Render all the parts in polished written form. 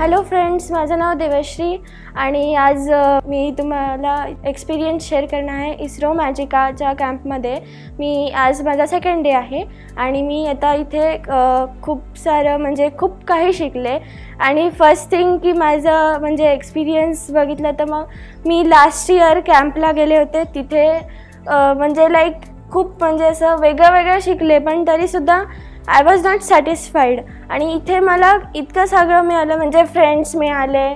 Hello friends, माझं नाव देवश्री आणि आज मी तुम्हाला एक्सपिरियन्स शेअर करणार आहे इस्रो मॅजिकाच्या कॅम्पमध्ये। मी आज माझा सेकंड डे आहे आणि मी आता इथे खूप सारं म्हणजे खूप काही शिकले। आणि फर्स्ट थिंग की माझं म्हणजे एक्सपिरियन्स बघितलं तर मग मी लास्ट इयर कॅम्पला गेले होते। तिथे म्हणजे लाईक खूप म्हणजे असं वेगळं शिकले, पण तरीसुद्धा आय वॉज नॉट सॅटिस्फाईड। आणि इथे मला इतकं सगळं मिळालं, म्हणजे फ्रेंड्स मिळाले,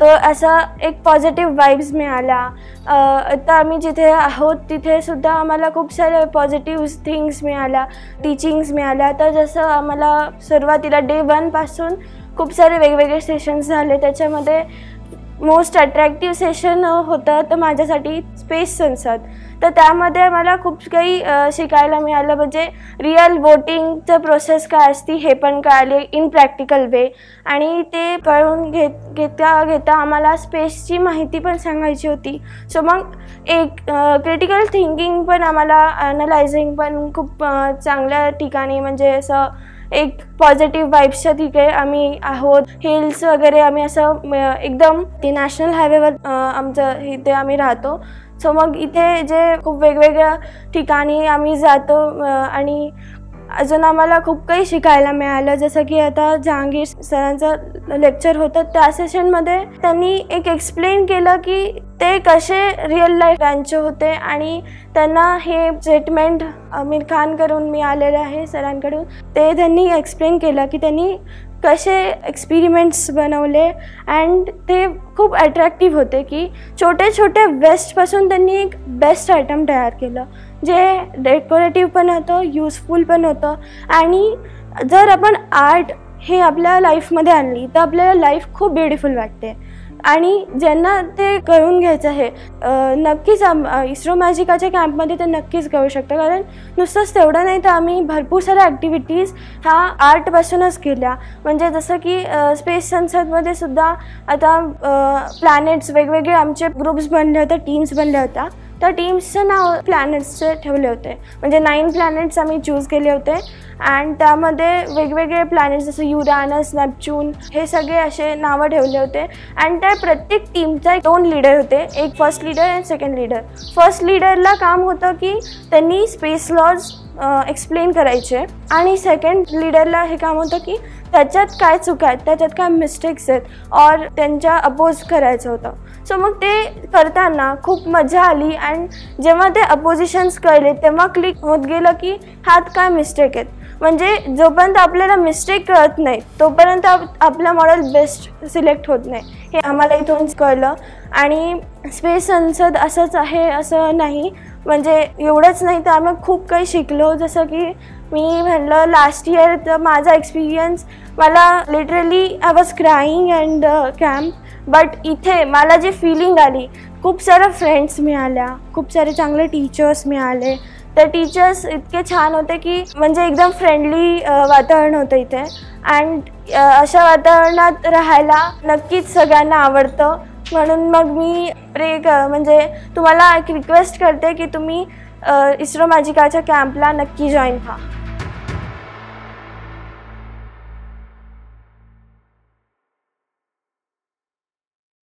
तो असा एक पॉझिटिव्ह वाईब्स मिळाला। आता आम्ही जिथे आहोत तिथे सुद्धा आम्हाला खूप सारे पॉझिटिव्ह थिंग्स मिळाल्या, टीचिंग्स मिळाल्या। तर जसं आम्हाला सुरुवातीला डे 1 पासून खूप सारे वेगवेगळे सेशन्स झाले। त्याच्यामध्ये मोस्ट अट्रॅक्टिव्ह सेशन होतं तर माझ्यासाठी स्पेस संसद। तर त्यामध्ये मला खूप काही शिकायला मिळालं, म्हणजे रिअल वोटिंगचं प्रोसेस काय असते हे पण कळाले इन प्रॅक्टिकल वे। आणि ते कळून घेता आम्हाला स्पेसची माहिती पण सांगायची होती। सो मग एक क्रिटिकल थिंकिंग पण आम्हाला ॲनालायझिंग पण खूप चांगल्या ठिकाणी, म्हणजे असं एक पॉझिटिव्ह वाईब्सच्या ठिकाणी आम्ही आहोत। हिल्स वगैरे आम्ही असं एकदम ते नॅशनल हायवेवर आमचं इथे आम्ही राहतो। सो मग इथे जे खूप वेगवेगळ्या ठिकाणी आम्ही जातो आणि अजून आम्हाला खूप काही शिकायला मिळालं। जसं की आता जहांगीर सरांचं लेक्चर होतं, त्या सेशनमध्ये त्यांनी एक एक्सप्लेन केलं की ते कसे रिअल लाईफ रँचो होते आणि त्यांना हे स्टेटमेंट आमिर खानकडून मिळालेलं आहे सरांकडून। ते त्यांनी एक्सप्लेन केलं की त्यांनी कसे एक्सपेरिमेंट्स बनवले अँड ते खूप अट्रॅक्टिव्ह होते की छोटे वेस्टपासून त्यांनी एक बेस्ट आयटम तयार केलं, जे डेकोरेटिव्ह पण होतं, यूजफुल पण होतं। आणि जर आपण आर्ट हे आपल्या लाईफमध्ये आणली तर आपल्याला लाईफ खूप ब्युटिफुल वाटते। आणि ज्यांना ते करून घ्यायचं आहे नक्कीच इस्रो मॅजिकाच्या कॅम्पमध्ये ते नक्कीच करू शकतं, कारण नुसतंच तेवढं नाही तर आम्ही भरपूर साऱ्या ॲक्टिव्हिटीज ह्या आर्टपासूनच केल्या। म्हणजे जसं की स्पेस संसदमध्ये सुद्धा आता प्लॅनेट्स वेगवेगळे आमचे ग्रुप्स बनले होते, टीम्स बनल्या होत्या। त्या टीम्सचं नाव प्लॅनेट्सचे ठेवले होते, म्हणजे 9 प्लॅनेट्स आम्ही चूज केले होते अँड त्यामध्ये वेगवेगळे प्लॅनेट्स जसं युरानस, नेपच्यून हे सगळे असे नावं ठेवले होते। अँड त्या प्रत्येक टीमचा 2 लीडर होते, एक फर्स्ट लीडर आणि सेकंड लीडर। फर्स्ट लीडरला काम होतं की त्यांनी स्पेस लॉज एक्सप्लेन करायचे आणि सेकंड लीडरला हे काम होतं की त्याच्यात काय चुका आहेत, त्याच्यात काय मिस्टेक्स आहेत और त्यांच्या अपोज करायचं होतं। सो मग ते करताना खूप मजा आली अँड जेव्हा ते अपोजिशन्स कळले तेव्हा क्लिक होत गेलं की ह्यात काय मिस्टेक आहेत। म्हणजे जोपर्यंत आपल्याला मिस्टेक कळत नाही तोपर्यंत आपला मॉडेल बेस्ट सिलेक्ट होत नाही, हे आम्हाला इथून कळलं। आणि स्पेस संसद असंच आहे असं नाही, म्हणजे एवढंच नाही तर आम्ही खूप काही शिकलो। जसं की मी म्हणलं लास्ट इयर तर माझा एक्सपिरियन्स मला literally I was crying and camp, but इथे मला जी फिलिंग आली, खूप साऱ्या फ्रेंड्स मिळाल्या, खूप सारे चांगले टीचर्स मिळाले। ते टीचर्स इतके छान होते की म्हणजे एकदम फ्रेंडली वातावरण होतं इथे अँड अशा वातावरणात राहायला नक्कीच सगळ्यांना आवडतं। म्हणून मग मी म्हणजे तुम्हाला एक रिक्वेस्ट करते की तुम्ही इस्रो मॅजिकाच्या कॅम्पला नक्की जॉईन व्हा।